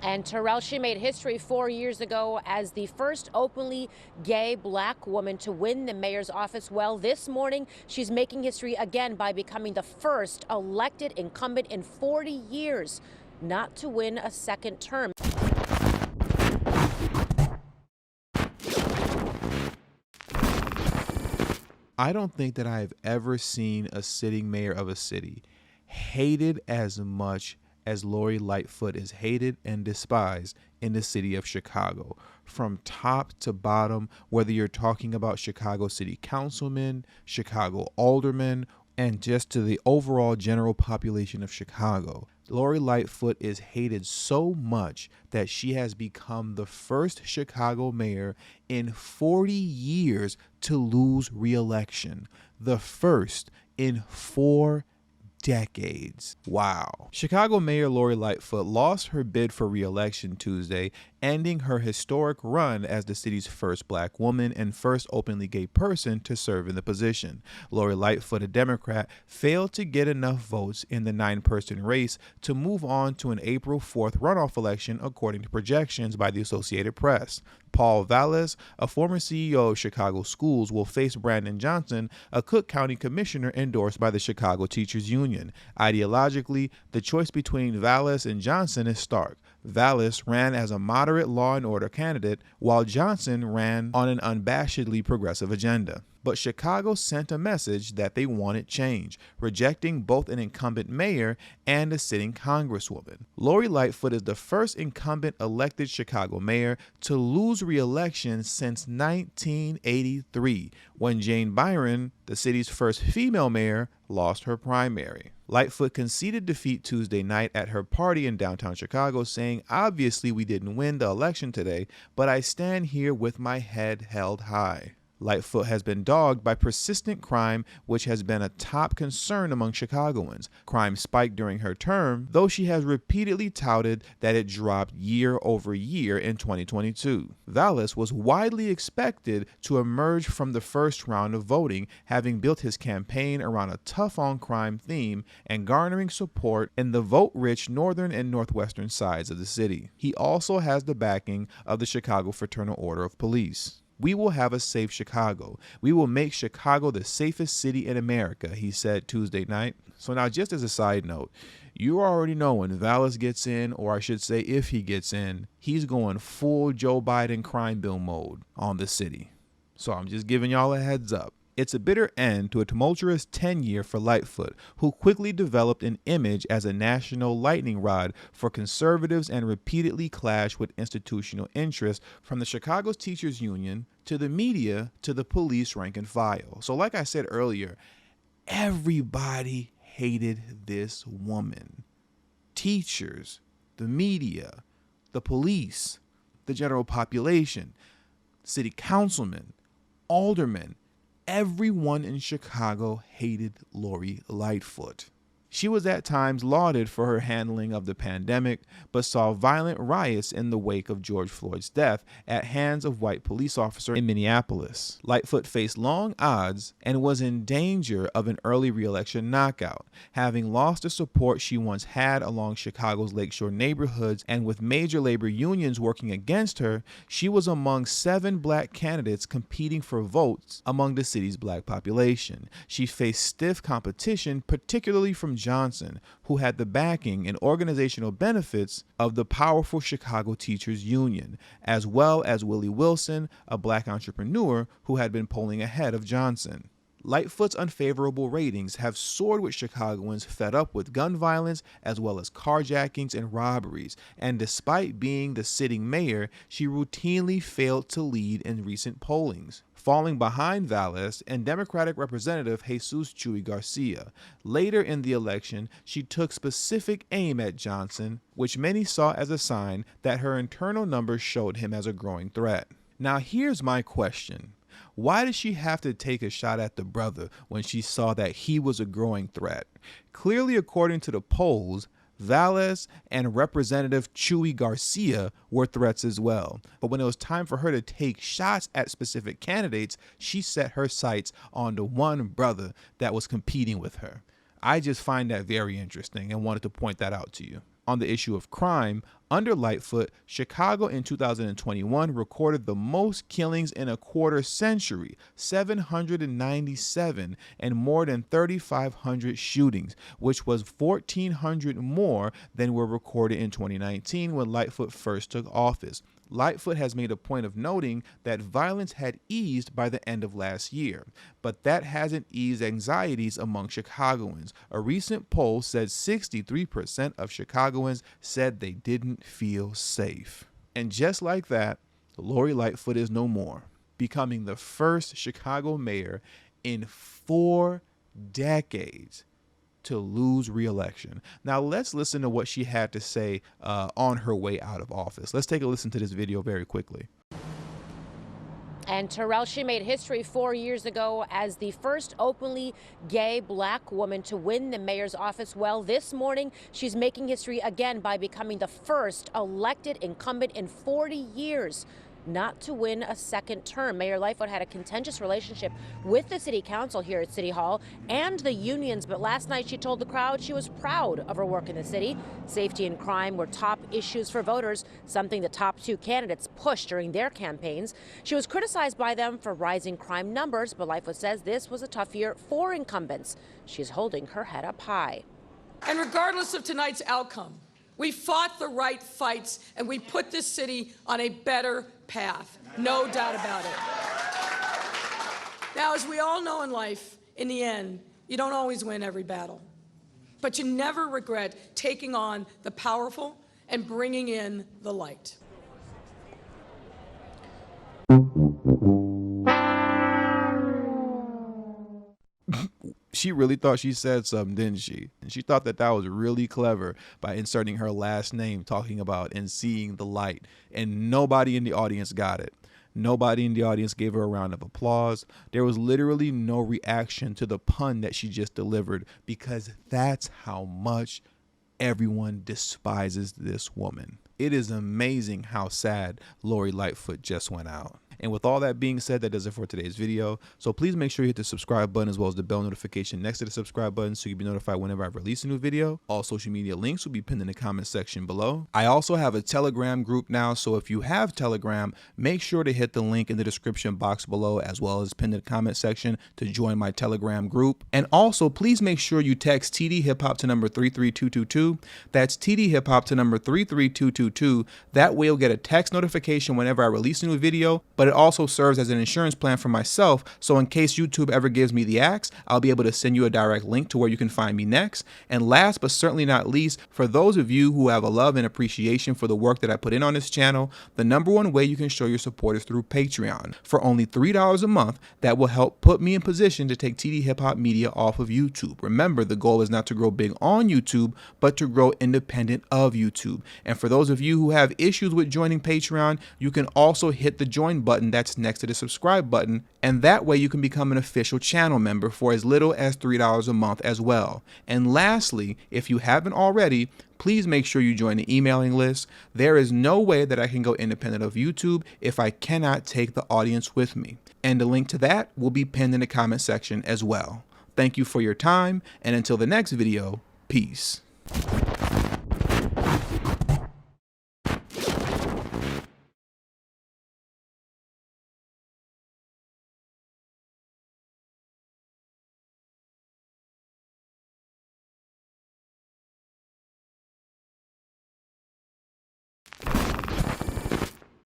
And Terrell, she made history 4 years ago as the first openly gay black woman to win the mayor's office. Well, this morning, she's making history again by becoming the first elected incumbent in 40 years not to win a second term. I don't think that I have ever seen a sitting mayor of a city hated as much as Lori Lightfoot is hated and despised in the city of Chicago. From top to bottom, whether you're talking about Chicago city councilmen, Chicago aldermen, and just to the overall general population of Chicago, Lori Lightfoot is hated so much that she has become the first Chicago mayor in 40 years to lose re-election. The first in 4 decades. Wow. Chicago Mayor Lori Lightfoot lost her bid for re-election Tuesday, ending her historic run as the city's first black woman and first openly gay person to serve in the position. Lori Lightfoot, a Democrat, failed to get enough votes in the 9-person race to move on to an April 4th runoff election, according to projections by the Associated Press. Paul Vallis, a former CEO of Chicago Schools, will face Brandon Johnson, a Cook County commissioner endorsed by the Chicago Teachers Union. Ideologically, the choice between Vallis and Johnson is stark. Vallis ran as a moderate law and order candidate, while Johnson ran on an unabashedly progressive agenda. But Chicago sent a message that they wanted change, rejecting both an incumbent mayor and a sitting congresswoman. Lori Lightfoot is the first incumbent elected Chicago mayor to lose re-election since 1983, when Jane Byron, the city's first female mayor, lost her primary. Lightfoot conceded defeat Tuesday night at her party in downtown Chicago, saying, "Obviously we didn't win the election today, but I stand here with my head held high." Lightfoot has been dogged by persistent crime, which has been a top concern among Chicagoans. Crime spiked during her term, though she has repeatedly touted that it dropped year over year in 2022. Vallis was widely expected to emerge from the first round of voting, having built his campaign around a tough-on-crime theme and garnering support in the vote-rich northern and northwestern sides of the city. He also has the backing of the Chicago Fraternal Order of Police. "We will have a safe Chicago. We will make Chicago the safest city in America," he said Tuesday night. So now, just as a side note, you already know when Vallis gets in, or I should say if he gets in, he's going full Joe Biden crime bill mode on the city. So I'm just giving y'all a heads up. It's a bitter end to a tumultuous tenure for Lightfoot, who quickly developed an image as a national lightning rod for conservatives and repeatedly clashed with institutional interests, from the Chicago Teachers Union to the media to the police rank and file. So like I said earlier, everybody hated this woman. Teachers, the media, the police, the general population, city councilmen, aldermen. Everyone in Chicago hated Lori Lightfoot. She was at times lauded for her handling of the pandemic, but saw violent riots in the wake of George Floyd's death at hands of white police officers in Minneapolis. Lightfoot faced long odds and was in danger of an early re-election knockout, having lost the support she once had along Chicago's Lakeshore neighborhoods, and with major labor unions working against her, she was among 7 black candidates competing for votes among the city's black population. She faced stiff competition, particularly from Johnson, who had the backing and organizational benefits of the powerful Chicago Teachers Union, as well as Willie Wilson, a black entrepreneur who had been polling ahead of Johnson. Lightfoot's unfavorable ratings have soared with Chicagoans fed up with gun violence as well as carjackings and robberies, and despite being the sitting mayor, she routinely failed to lead in recent pollings, falling behind Vallis and Democratic Representative Jesus Chuy Garcia. Later in the election, she took specific aim at Johnson, which many saw as a sign that her internal numbers showed him as a growing threat. Now here's my question. Why did she have to take a shot at the brother when she saw that he was a growing threat? Clearly, according to the polls, Vallis and Representative Chuy Garcia were threats as well. But when it was time for her to take shots at specific candidates, she set her sights on the one brother that was competing with her. I just find that very interesting and wanted to point that out to you. On the issue of crime, Under Lightfoot, Chicago in 2021 recorded the most killings in a quarter century, 797, and more than 3,500 shootings, which was 1,400 more than were recorded in 2019 when Lightfoot first took office. Lightfoot has made a point of noting that violence had eased by the end of last year, but that hasn't eased anxieties among Chicagoans. A recent poll said 63% of Chicagoans said they didn't feel safe. And just like that, Lori Lightfoot is no more, becoming the first Chicago mayor in 4 decades to lose re-election. Now let's listen to what she had to say on her way out of office. Let's take a listen to this video very quickly. And Terrell, she made history 4 years ago as the first openly gay black woman to win the mayor's office. Well, this morning, she's making history again by becoming the first elected incumbent in 40 years not to win a second term. Mayor Lightfoot had a contentious relationship with the city council here at City Hall and the unions, but last night she told the crowd she was proud of her work in the city. Safety and crime were top issues for voters, something the top 2 candidates pushed during their campaigns. She was criticized by them for rising crime numbers, but Lightfoot says this was a tough year for incumbents. She's holding her head up high. And regardless of tonight's outcome, we fought the right fights and we put this city on a better path. No doubt about it. Now, as we all know in life, in the end, you don't always win every battle, but you never regret taking on the powerful and bringing in the light. She really thought she said something, didn't she? And she thought that that was really clever by inserting her last name, talking about and seeing the light. And nobody in the audience got it. Nobody in the audience gave her a round of applause. There was literally no reaction to the pun that she just delivered, because that's how much everyone despises this woman. It is amazing how sad Lori Lightfoot just went out. And with all that being said, that does it for today's video. So please make sure you hit the subscribe button as well as the bell notification next to the subscribe button so you'll be notified whenever I release a new video. All social media links will be pinned in the comment section below. I also have a Telegram group now, so if you have Telegram, make sure to hit the link in the description box below as well as pinned in the comment section to join my Telegram group. And also, please make sure you text tdhiphop to number 33222. That's tdhiphop to number 33222. That way you'll get a text notification whenever I release a new video, but it also serves as an insurance plan for myself, so in case YouTube ever gives me the axe, I'll be able to send you a direct link to where you can find me next. And last but certainly not least, for those of you who have a love and appreciation for the work that I put in on this channel, the #1 way you can show your support is through Patreon. For only $3 a month, that will help put me in position to take TD Hip Hop Media off of YouTube. Remember, the goal is not to grow big on YouTube, but to grow independent of YouTube. And for those of you who have issues with joining Patreon, you can also hit the join button that's next to the subscribe button, and that way you can become an official channel member for as little as $3 a month as well. And lastly, if you haven't already, please make sure you join the emailing list. There is no way that I can go independent of YouTube if I cannot take the audience with me. And the link to that will be pinned in the comment section as well. Thank you for your time, and until the next video, peace.